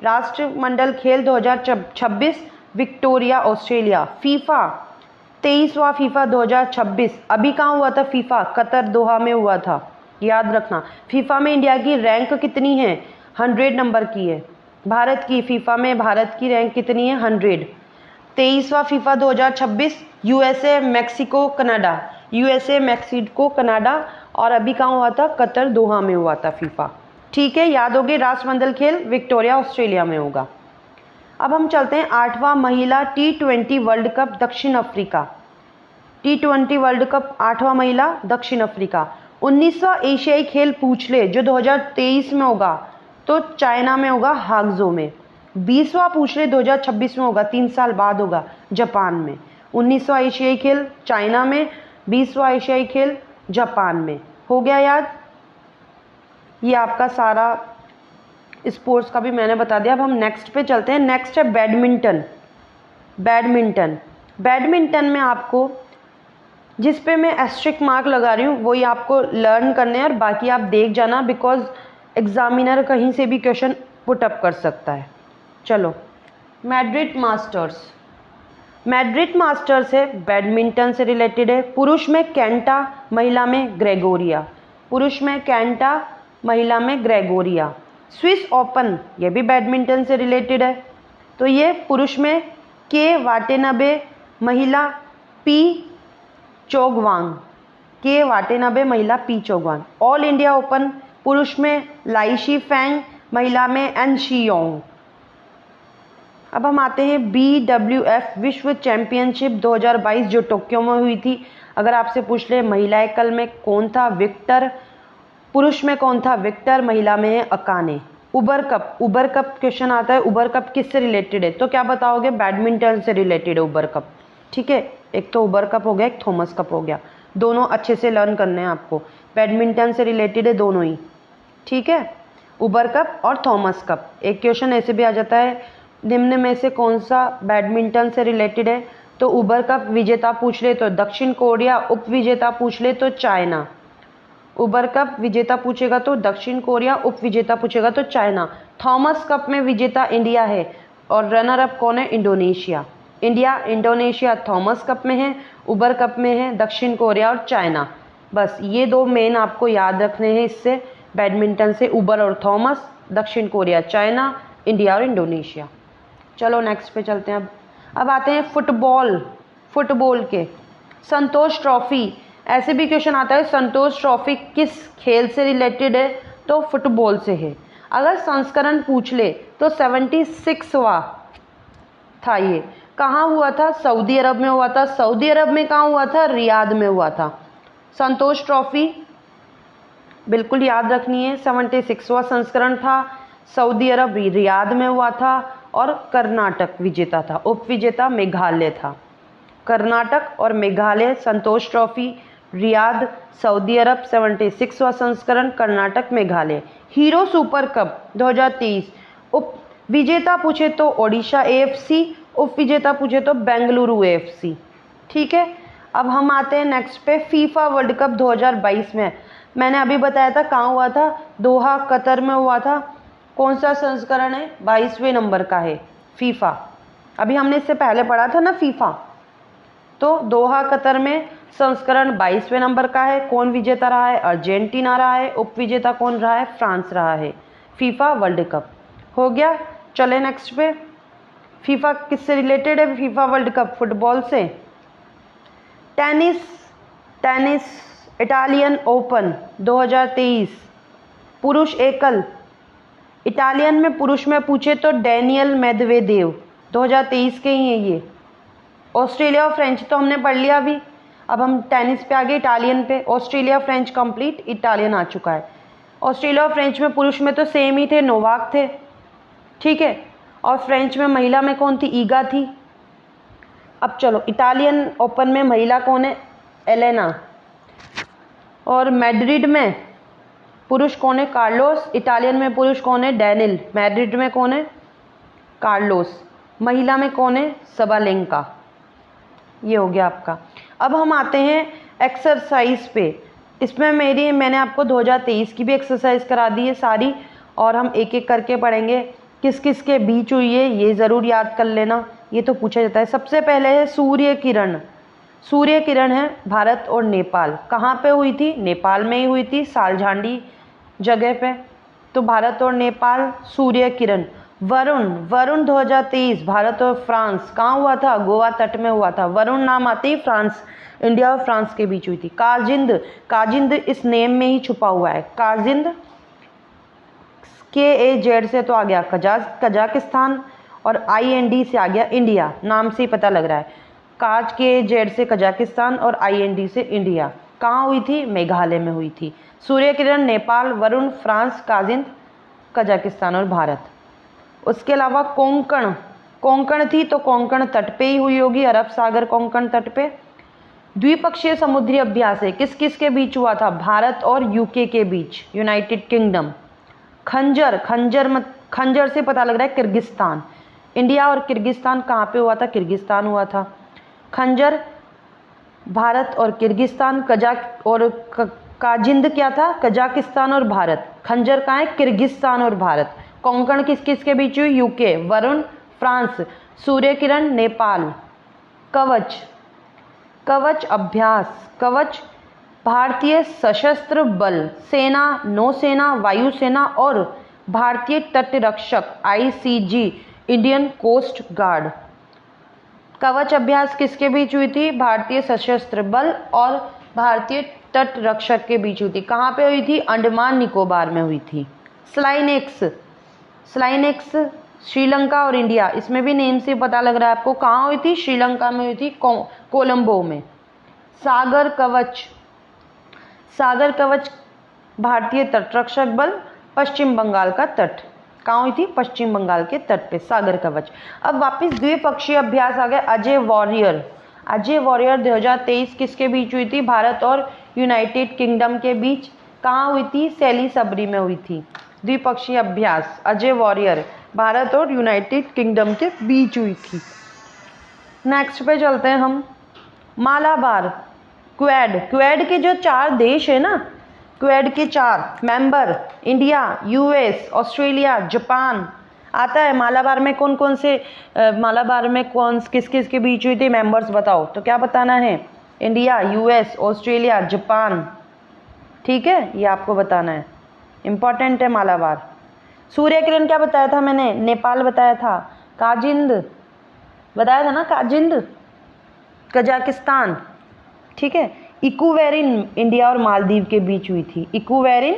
Speaker 1: राष्ट्रमंडल खेल 2026 विक्टोरिया, ऑस्ट्रेलिया। फीफा 23वां फीफा 2026 अभी कहाँ हुआ था? फीफा कतर, दोहा में हुआ था, याद रखना। फीफा में इंडिया की रैंक कितनी है? 100 नंबर की है। भारत की फीफा में भारत की रैंक कितनी है? 100। 23वां FIFA 2026 USA, Mexico, Canada. USA, Mexico, Canada. और अभी कहाँ हुआ था? कतर, दोहा में हुआ था फीफा। ठीक है, याद होगी। राष्ट्रमंडल खेल विक्टोरिया, ऑस्ट्रेलिया में होगा। अब हम चलते हैं 8वां महिला T20 वर्ल्ड कप, दक्षिण अफ्रीका। T20 वर्ल्ड कप 8वां महिला, दक्षिण अफ्रीका। 19वां एशियाई खेल पूछ ले जो 2023 में होगा तो चाइना में होगा, हागजो में। 20वां पूछ ले 2026 में होगा, 3 साल बाद होगा, जापान में। 19वां एशियाई खेल चाइना में, 20वां एशियाई खेल जापान में। हो गया याद? ये आपका सारा स्पोर्ट्स का भी मैंने बता दिया। अब हम नेक्स्ट पे चलते हैं। नेक्स्ट है बैडमिंटन। बैडमिंटन में आपको जिस पे मैं एस्ट्रिक मार्क लगा रही हूँ वही आपको लर्न करने हैं और बाकी आप देख जाना, बिकॉज एग्जामिनर कहीं से भी क्वेश्चन पुट अप कर सकता है। चलो, मैड्रिड मास्टर्स है, बैडमिंटन से रिलेटेड है। पुरुष में कैंटा, महिला में ग्रेगोरिया। स्विस ओपन, ये भी बैडमिंटन से रिलेटेड है। तो ये पुरुष में के वाटेनबे, महिला पी चोगवांग। महिला पी चोगवांग। ऑल इंडिया ओपन, पुरुष में लाइशी फैंग, महिला में एन शीयोंग। अब हम आते हैं BWF विश्व चैंपियनशिप 2022 जो टोक्यो में हुई थी। अगर आपसे पूछ ले महिला एकल में कौन था? विक्टर। पुरुष में कौन था? विक्टर। महिला में है अकाने। उबर कप क्वेश्चन आता है। उबर कप किससे रिलेटेड है? तो क्या बताओगे? बैडमिंटन से रिलेटेड है उबर कप। ठीक है, एक तो उबर कप हो गया, एक थॉमस कप हो गया। दोनों अच्छे से लर्न करने हैं आपको। बैडमिंटन से रिलेटेड है दोनों ही। ठीक है, उबर कप और थॉमस कप। एक क्वेश्चन ऐसे भी आ जाता है, निम्न में से कौन सा बैडमिंटन से रिलेटेड है? तो उबर कप विजेता पूछ ले तो दक्षिण कोरिया, उप विजेता पूछ ले तो चाइना। उबर कप विजेता पूछेगा तो दक्षिण कोरिया, उप विजेता पूछेगा तो चाइना। थॉमस कप में विजेता इंडिया है और रनर अप कौन है? इंडोनेशिया। इंडोनेशिया थॉमस कप में है, उबर कप में है दक्षिण कोरिया और चाइना। बस ये दो मेन आपको याद रखने हैं इससे, बैडमिंटन से उबर और थॉमस, दक्षिण कोरिया चाइना, इंडिया और इंडोनेशिया। चलो नेक्स्ट पे चलते हैं। अब आते हैं फुटबॉल के संतोष ट्रॉफी। ऐसे भी क्वेश्चन आता है संतोष ट्रॉफी किस खेल से रिलेटेड है? तो फुटबॉल से है। अगर संस्करण पूछ ले तो 76वां था। ये कहाँ हुआ था? सऊदी अरब में हुआ था। सऊदी अरब में कहाँ हुआ था? रियाद में हुआ था। संतोष ट्रॉफी बिल्कुल याद रखनी है। 76वां संस्करण था, सऊदी अरब रियाद में हुआ था और कर्नाटक विजेता था, उप विजेता मेघालय था। कर्नाटक और मेघालय संतोष ट्रॉफी, रियाद, सऊदी अरब 76वां संस्करण, Karnataka, Meghalaya. Hero super cup 2023 उप विजेता पूछे तो ओडिशा AFC, उप विजेता पूछे तो बेंगलुरु AFC। ठीक है, अब हम आते हैं नेक्स्ट पे फीफा वर्ल्ड कप 2022 में। मैंने अभी बताया था कहाँ हुआ था? दोहा, कतर में हुआ था। कौन सा संस्करण है? 22वें नंबर का है फीफा। अभी हमने इससे पहले पढ़ा था ना फीफा। तो दोहा, कतर में संस्करण 22वें नंबर का है। कौन विजेता रहा है? अर्जेंटीना रहा है। उप विजेता कौन रहा है? फ्रांस रहा है। फीफा वर्ल्ड कप हो गया। चले नेक्स्ट पे। फीफा किससे रिलेटेड है? फीफा वर्ल्ड कप फुटबॉल से। टेनिस इटालियन ओपन 2023 पुरुष एकल। इटालियन में पुरुष में पूछे तो डेनियल मेदवेदेव 2023 के ही हैं ये। ऑस्ट्रेलिया और फ्रेंच तो हमने पढ़ लिया अभी। अब हम टेनिस पे आ गए, इटालियन पे। ऑस्ट्रेलिया फ्रेंच कंप्लीट, इटालियन आ चुका है। ऑस्ट्रेलिया और फ्रेंच में पुरुष में तो सेम ही थे, नोवाक थे। ठीक है, और फ्रेंच में महिला में कौन थी? ईगा थी। अब चलो, इटालियन ओपन में महिला कौन है? एलेना। और मैड्रिड में पुरुष कौन है? कार्लोस। इटालियन में पुरुष कौन है? डैनिल। मैड्रिड में कौन है? कार्लोस। महिला में कौन है? सबालेंका। ये हो गया आपका। अब हम आते हैं एक्सरसाइज पे। इसमें मैंने आपको 2023 की भी एक्सरसाइज करा दी है सारी, और हम एक एक करके पढ़ेंगे। किस किस के बीच हुई है ये ज़रूर याद कर लेना, ये तो पूछा जाता है। सबसे पहले है सूर्य किरण। सूर्य किरण है भारत और नेपाल। कहाँ पे हुई थी? नेपाल में ही हुई थी, सालझांडी जगह पे। तो भारत और नेपाल सूर्य किरण। वरुण 2023 भारत और फ्रांस। कहाँ हुआ था? गोवा तट में हुआ था। वरुण नाम आते ही फ्रांस, इंडिया और फ्रांस के बीच हुई थी। काजिंद इस नेम में ही छुपा हुआ है। काजिंद KAZ से तो आ गया कजाकिस्तान, और IND से आ गया इंडिया। नाम से ही पता लग रहा है। KAZ से कजाकिस्तान और IND से इंडिया। कहाँ हुई थी? मेघालय में हुई थी। सूर्य किरण नेपाल, वरुण फ्रांस, काजिंद कजाकिस्तान और भारत। उसके अलावा कोंकण थी, तो कोंकण तट पे ही हुई होगी, अरब सागर कोंकण तट पे। द्विपक्षीय समुद्री अभ्यास है, किस किस के बीच हुआ था? भारत और UK के बीच, यूनाइटेड किंगडम। खंजर से पता लग रहा है किर्गिस्तान। इंडिया और किर्गिस्तान कहाँ पे हुआ था? किर्गिस्तान हुआ था। खंजर भारत और किर्गिस्तान। काजिंद क्या था? कजाकिस्तान और भारत। खंजर कहाँ है? किर्गिस्तान और भारत। कोंकण किस किस के बीच हुई? UK। वरुण फ्रांस। सूर्य किरण नेपाल। कवच अभ्यास। कवच भारतीय सशस्त्र बल, सेना, नौसेना, वायुसेना और भारतीय तटरक्षक ICG, इंडियन कोस्ट गार्ड। कवच अभ्यास किसके बीच हुई थी? भारतीय सशस्त्र बल और भारतीय तटरक्षक के बीच हुई थी। कहाँ पे हुई थी? अंडमान निकोबार में हुई थी। स्लाइनेक्स श्रीलंका और इंडिया, इसमें भी नेम से पता लग रहा है आपको। कहाँ हुई थी? श्रीलंका में हुई थी, कोलंबो में। सागर कवच भारतीय तटरक्षक बल, पश्चिम बंगाल का तट। कहाँ हुई थी? पश्चिम बंगाल के तट पे सागर कवच। अब वापस द्विपक्षीय अभ्यास आ गया। अजय वॉरियर 2023 किसके बीच हुई थी? भारत और यूनाइटेड किंगडम के बीच। कहाँ हुई थी? सेलिसबरी में हुई थी। द्विपक्षीय अभ्यास अजय वॉरियर भारत और यूनाइटेड किंगडम के बीच हुई थी। नेक्स्ट पे चलते हैं हम। मालाबार, क्वेड के जो 4 देश है ना, क्वेड के 4 member, India, US, Australia, Japan आता है। मालाबार में कौन कौन से किस किस के बीच हुई थी? मेंबर्स बताओ। तो क्या बताना है? India, US, Australia, Japan. ठीक है, ये आपको बताना है, इंपॉर्टेंट है मालाबार। सूर्य किरण क्या बताया था मैंने? नेपाल बताया था। काजिंद बताया था ना, काजिंद कजाकिस्तान। ठीक है। इक्वेरिन इंडिया और मालदीव के बीच हुई थी। इक्वेरिन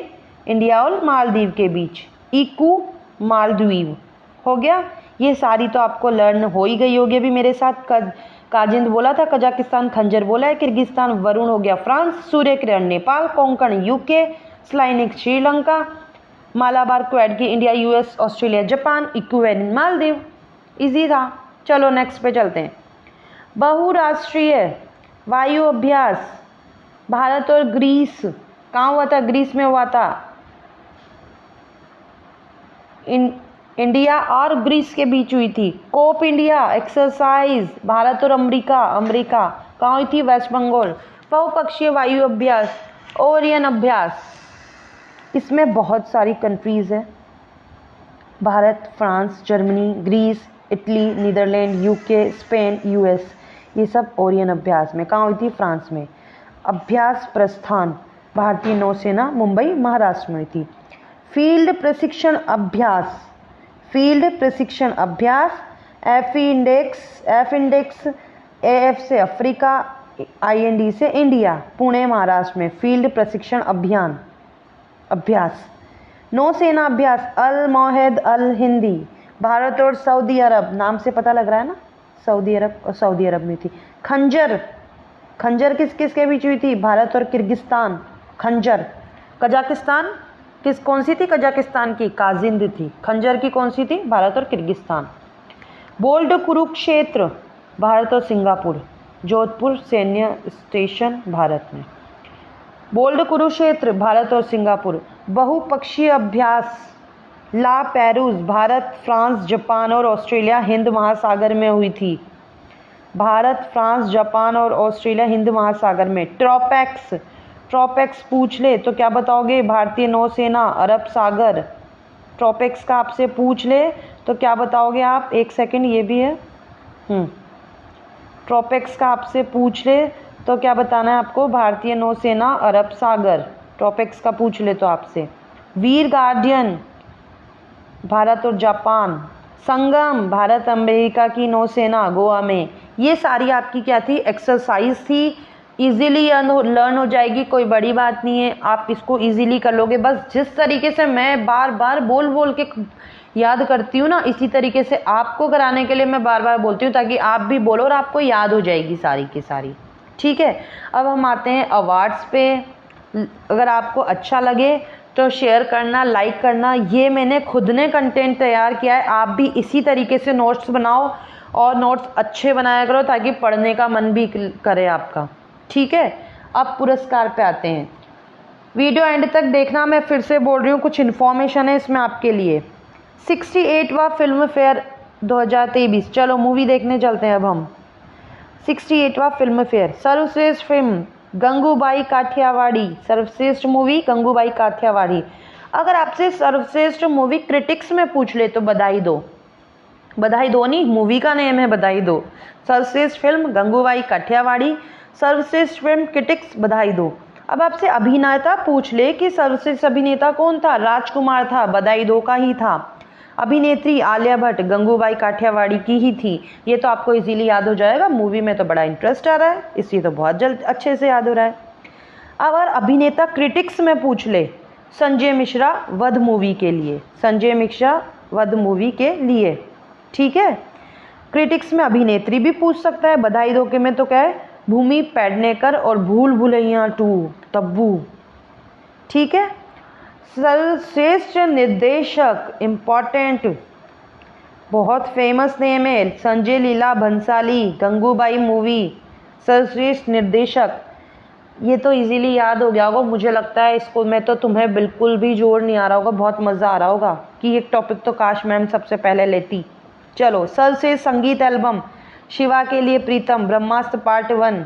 Speaker 1: इंडिया और मालदीव के बीच, इक्ू मालदीव हो गया। ये सारी तो आपको लर्न हो ही गई होगी अभी मेरे साथ। काजिंद बोला था, कजाकिस्तान खंजर बोला है, किर्गिस्तान वरुण हो गया France, Surya Kiran Nepal, Konkan UK, SLINEX Sri Lanka, Malabar Quad की India, US, Australia, Japan, Ekuverin Maldives. Easy था। चलो नेक्स्ट पे चलते हैं। बहुराष्ट्रीय वायु अभ्यास भारत और ग्रीस। कहाँ हुआ था? ग्रीस में हुआ था। इंडिया और ग्रीस के बीच हुई थी। कोप इंडिया एक्सरसाइज भारत और अमेरिका। कहाँ हुई थी? वेस्ट बंगाल। बहुपक्षीय वायु अभ्यास ओरियन अभ्यास, इसमें बहुत सारी कंट्रीज है। Bharat, France, Germany, Greece, Italy, Netherlands, UK, Spain, US, ये सब ओरियन अभ्यास में। कहाँ हुई थी? फ्रांस में। अभ्यास प्रस्थान भारतीय नौसेना, मुंबई, महाराष्ट्र में हुई थी। फील्ड प्रशिक्षण अभ्यास F इंडेक्स AF से अफ्रीका, IND से इंडिया, पुणे महाराष्ट्र में। फील्ड प्रशिक्षण अभ्यास। नौसेना अभ्यास अल मोहेद अल हिंदी भारत और सऊदी अरब, नाम से पता लग रहा है ना, सऊदी अरब में थी। खंजर किस किस के बीच हुई थी? भारत और किर्गिस्तान। खंजर कजाकिस्तान कौन सी थी? कजाकिस्तान की काजिंद थी। खंजर की कौन सी थी? भारत और किर्गिस्तान। बोल्ड कुरुक्षेत्र भारत और सिंगापुर, जोधपुर सैन्य स्टेशन भारत में। बोल्ड कुरुक्षेत्र, भारत और सिंगापुर। बहुपक्षीय अभ्यास ला पेरूज, भारत, फ्रांस, जापान और ऑस्ट्रेलिया हिंद महासागर में हुई थी। भारत, फ्रांस, जापान और ऑस्ट्रेलिया हिंद महासागर में। ट्रोपैक्स, ट्रोपैक्स पूछ ले तो क्या बताओगे? भारतीय नौसेना, अरब सागर। ट्रोपैक्स का आपसे पूछ ले तो क्या बताओगे आप? एक सेकंड, ये भी है। ट्रोपैक्स का आपसे पूछ ले तो क्या बताना है आपको? भारतीय नौसेना, अरब सागर। ट्रोपैक्स का पूछ ले तो आपसे। वीर गार्डियन, भारत और जापान। संगम, भारत अमेरिका की नौसेना, गोवा में। ये सारी आपकी क्या थी? एक्सरसाइज थी। इजीली लर्न हो जाएगी, कोई बड़ी बात नहीं है, आप इसको इजीली कर लोगे। बस जिस तरीके से मैं बार बार बोल बोल के याद करती हूँ ना, इसी तरीके से आपको कराने के लिए मैं बार बार बोलती हूँ, ताकि आप भी बोलो और आपको याद हो जाएगी सारी की सारी। ठीक है, अब हम आते हैं अवार्ड्स पे। अगर आपको अच्छा लगे तो शेयर करना, लाइक करना। ये मैंने खुद ने कंटेंट तैयार किया है, आप भी इसी तरीके से नोट्स बनाओ और नोट्स अच्छे बनाया करो, ताकि पढ़ने का मन भी करे आपका। ठीक है, अब पुरस्कार पे आते हैं। वीडियो एंड तक देखना, मैं फिर से बोल रही हूँ, कुछ इन्फॉर्मेशन है इसमें आपके लिए। 68वां फिल्म फेयर 2023। चलो मूवी देखने चलते हैं अब हम। 68वां फिल्म फेयर। सर्वश्रेष्ठ फिल्म गंगूबाई काठियावाड़ी। सर्वश्रेष्ठ मूवी गंगूबाई काठियावाड़ी। अगर आपसे सर्वश्रेष्ठ मूवी क्रिटिक्स में पूछ ले तो बधाई दो। बधाई दो नहीं, मूवी का नेम है बधाई दो। सर्वश्रेष्ठ फिल्म गंगूबाई काठियावाड़ी, सर्वश्रेष्ठ फिल्म क्रिटिक्स बधाई दो। अब आपसे अभिनेता पूछ ले कि सर्वश्रेष्ठ अभिनेता कौन था? राजकुमार था, बधाई दो का ही था। अभिनेत्री आलिया भट्ट, गंगूबाई काठियावाड़ी की ही थी। ये तो आपको इजीली याद हो जाएगा, मूवी में तो बड़ा इंटरेस्ट आ रहा है, इसलिए तो बहुत जल्द अच्छे से याद हो रहा है। अगर अभिनेता क्रिटिक्स में पूछ ले, संजय मिश्रा वध मूवी के लिए। संजय मिश्रा वध मूवी के लिए। ठीक है, क्रिटिक्स में अभिनेत्री भी पूछ सकता है। बधाई दो के में तो क्या है? भूमि पेडनेकर और भूल भुलैया 2 तब्बू। ठीक है, सर्वश्रेष्ठ निर्देशक, इम्पॉर्टेंट, बहुत फेमस नेम है, संजय लीला भंसाली, गंगूबाई मूवी। सर्वश्रेष्ठ निर्देशक, ये तो इजीली याद हो गया होगा मुझे लगता है। इसको में तो तुम्हें बिल्कुल भी जोर नहीं आ रहा होगा, बहुत मज़ा आ रहा होगा कि एक टॉपिक तो काश मैम सबसे पहले लेती। चलो, सर्वश्रेष्ठ संगीत एल्बम, शिवा के लिए Pritam, Brahmastra part 1।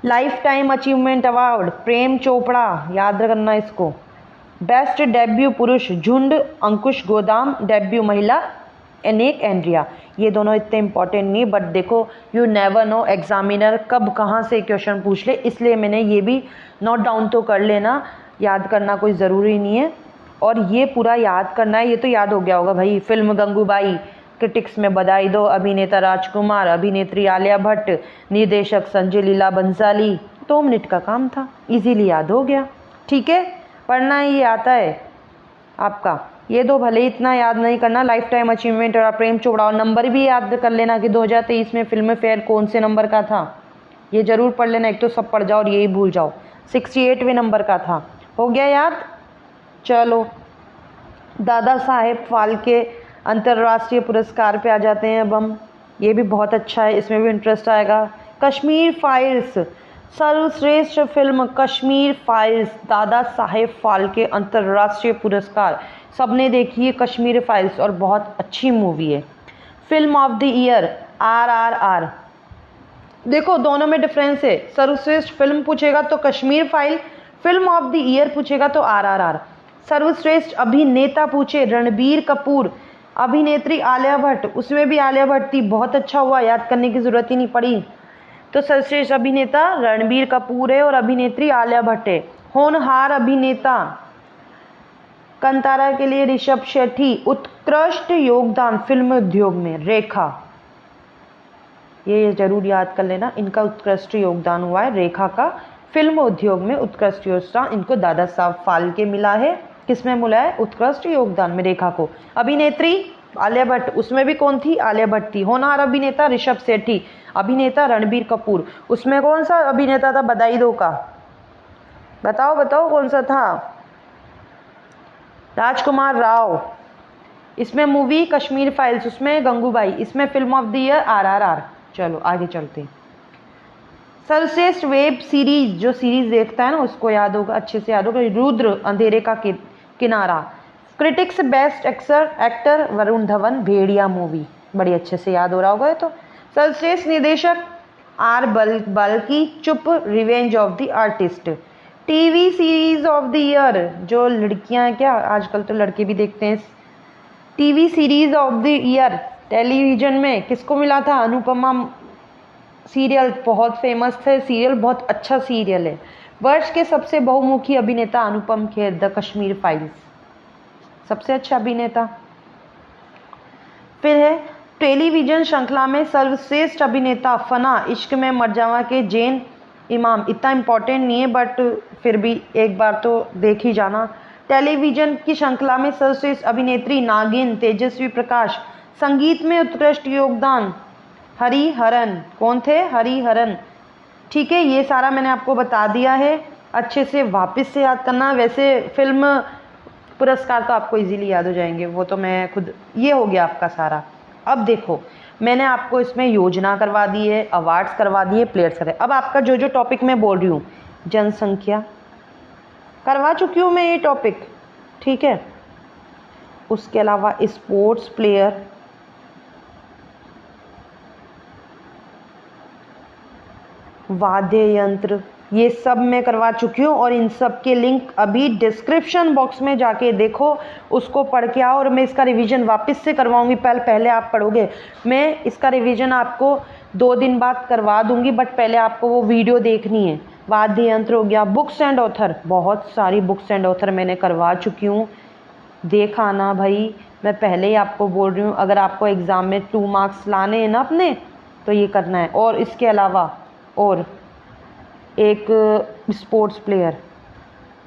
Speaker 1: Lifetime achievement award, Prem Chopra, याद करना इसको। बेस्ट डेब्यू पुरुष, झुंड अंकुश गोदाम। डेब्यू महिला, एनेक एंड्रिया। ये दोनों इतने इंपॉर्टेंट नहीं, बट देखो यू नेवर नो एग्जामिनर कब कहाँ से क्वेश्चन पूछ ले, इसलिए मैंने ये भी नोट डाउन तो कर लेना। याद करना कोई ज़रूरी नहीं है, और ये पूरा याद करना है। ये तो याद हो गया होगा भाई। फिल्म गंगूबाई, क्रिटिक्स में बधाई दो, अभिनेता राजकुमार, अभिनेत्री आलिया भट्ट, निर्देशक संजय लीला बंसाली। 2 मिनट का काम था, इजीली याद हो गया। ठीक है, पढ़ना ये आता है आपका। ये दो भले इतना याद नहीं करना, लाइफ टाइम अचीवमेंट और प्रेम चोपड़ा। और नंबर भी याद कर लेना कि 2023 में फिल्म फेयर कौन से नंबर का था, ये जरूर पढ़ लेना। एक तो सब पढ़ जाओ और यही भूल जाओ। 68वें नंबर का था। हो गया याद? चलो, दादा साहेब फाल्के अंतर्राष्ट्रीय पुरस्कार पे आ जाते हैं अब हम। ये भी बहुत अच्छा है, इसमें भी इंटरेस्ट आएगा। कश्मीर फाइल्स, सर्वश्रेष्ठ फिल्म कश्मीर फाइल्स, दादा साहेब फाल्के अंतर्राष्ट्रीय पुरस्कार। सबने देखी है कश्मीर फाइल्स और बहुत अच्छी मूवी है। Film of the year, RRR। देखो दोनों में डिफरेंस है। सर्वश्रेष्ठ फिल्म पूछेगा तो Kashmir file, film of the year पूछेगा तो RRR। सर्वश्रेष्ठ अभिनेता पूछे, रणबीर कपूर। अभिनेत्री आलिया भट्ट, उसमें भी आलिया भट्ट थी। बहुत अच्छा हुआ, याद करने की जरूरत ही नहीं पड़ी। तो सर्वश्रेष्ठ अभिनेता रणबीर कपूर है और अभिनेत्री आलिया भट्ट है। होनहार अभिनेता कंतारा के लिए ऋषभ शेट्टी। उत्कृष्ट योगदान फिल्म उद्योग में, रेखा। ये जरूर याद कर लेना, इनका उत्कृष्ट योगदान हुआ है रेखा का। फिल्म उद्योग में उत्कृष्ट योगदान इनको दादा साहब फाल्के मिला है। किसमें मिला है? उत्कृष्ट योगदान में रेखा को। अभिनेत्री आलिया भट्ट, उसमें भी कौन थी? आलिया भट्ट थी। होनहार अभिनेता ऋषभ शेट्टी। अभिनेता रणबीर कपूर। उसमें कौन सा अभिनेता था? बधाई दो का, बताओ बताओ कौन सा था? राजकुमार राव। इसमें मूवी कश्मीर फाइल्स, उसमें गंगूबाई, इसमें film of the year RRR। चलो आगे चलते हैं। सर्वश्रेष्ठ वेब सीरीज, जो सीरीज देखता है ना उसको याद होगा, अच्छे से याद होगा, रुद्र अंधेरे का किनारा। Critics best actor Varun Dhawan, Bhediya movie, बड़ी अच्छे से याद हो रहा होगा ये तो। सर्वश्रेष्ठ निर्देशक R बाल्की, चुप, revenge of the artist. TV series of the year, जो लड़कियां हैं क्या, आजकल तो लड़के भी देखते हैं, TV series of the year television में किसको मिला था? अनुपमा सीरियल, बहुत फेमस थे सीरियल, बहुत अच्छा सीरियल है। वर्ष के सबसे बहुमुखी अभिनेता अनुपम खेर, द कश्मीर फाइल्स, सबसे अच्छा अभिनेता। फिर है टेलीविजन श्रृंखला में सर्वश्रेष्ठ अभिनेता फना, इश्क में मर जावा के जैन इमाम, इतना इम्पोर्टेंट नहीं है बट फिर भी एक बार तो देख ही जाना। टेलीविजन की श्रृंखला में सर्वश्रेष्ठ अभिनेत्री नागिन, तेजस्वी प्रकाश। संगीत में उत्कृष्ट योगदान हरिहरन, कौन थे? हरिहरन। ठीक है, ये सारा मैंने आपको बता दिया है, अच्छे से वापस से याद करना। वैसे फिल्म पुरस्कार तो आपको इजीली याद हो जाएंगे, वो तो मैं खुद, ये हो गया आपका सारा। अब देखो मैंने आपको इसमें योजना करवा दी है, अवार्ड्स करवा दिए, प्लेयर्स करे। अब आपका जो जो टॉपिक मैं बोल रही हूँ, जनसंख्या करवा चुकी हूँ मैं ये टॉपिक, ठीक है। उसके अलावा स्पोर्ट्स प्लेयर, वाद्य यंत्र, ये सब मैं करवा चुकी हूँ और इन सब के लिंक अभी डिस्क्रिप्शन बॉक्स में जाके देखो, उसको पढ़ के आओ। और मैं इसका रिवीजन वापस से करवाऊंगी, पहले आप पढ़ोगे, मैं इसका रिवीजन आपको 2 दिन बाद करवा दूंगी, बट पहले आपको वो वीडियो देखनी है। वाद्य यंत्र हो गया, बुक्स एंड ऑथर, बहुत सारी बुक्स एंड ऑथर मैंने करवा चुकी हूँ, देख आना भाई, मैं पहले ही आपको बोल रही हूँ। अगर आपको एग्ज़ाम में 2 मार्क्स लाने हैं ना अपने, तो ये करना है। और इसके अलावा और एक स्पोर्ट्स प्लेयर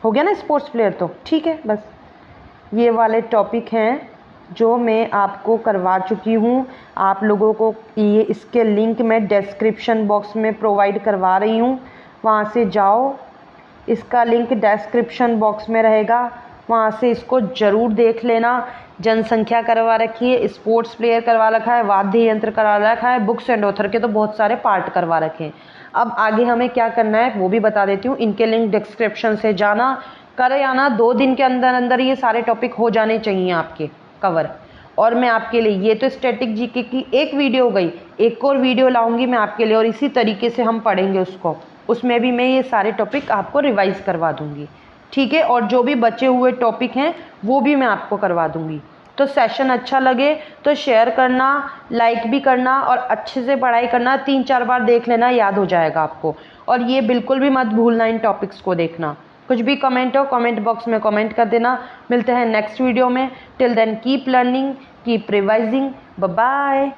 Speaker 1: हो गया ना, स्पोर्ट्स प्लेयर तो ठीक है। बस ये वाले टॉपिक हैं जो मैं आपको करवा चुकी हूँ। आप लोगों को ये इसके लिंक मैं डिस्क्रिप्शन बॉक्स में प्रोवाइड करवा रही हूँ, वहाँ से जाओ, इसका लिंक डिस्क्रिप्शन बॉक्स में रहेगा, वहाँ से इसको ज़रूर देख लेना। जनसंख्या करवा रखी है, स्पोर्ट्स प्लेयर करवा रखा है, वाद्य यंत्र करवा रखा है, बुक्स एंड ऑथर के तो बहुत सारे पार्ट करवा रखे हैं। अब आगे हमें क्या करना है वो भी बता देती हूँ। इनके लिंक डिस्क्रिप्शन से जाना, करे आना, 2 दिन के अंदर अंदर ये सारे टॉपिक हो जाने चाहिए आपके कवर। और मैं आपके लिए, ये तो स्टैटिक जीके की एक वीडियो हो गई, एक और वीडियो लाऊंगी मैं आपके लिए और इसी तरीके से हम पढ़ेंगे उसको, उसमें भी मैं ये सारे टॉपिक आपको रिवाइज करवा दूंगी, ठीक है। और जो भी बचे हुए टॉपिक हैं वो भी मैं आपको करवा दूंगी। तो सेशन अच्छा लगे तो शेयर करना, लाइक भी करना और अच्छे से पढ़ाई करना, 3-4 बार देख लेना, याद हो जाएगा आपको। और ये बिल्कुल भी मत भूलना इन टॉपिक्स को देखना। कुछ भी कमेंट हो कमेंट बॉक्स में कमेंट कर देना। मिलते हैं नेक्स्ट वीडियो में। Till then keep learning, keep revising, bye bye.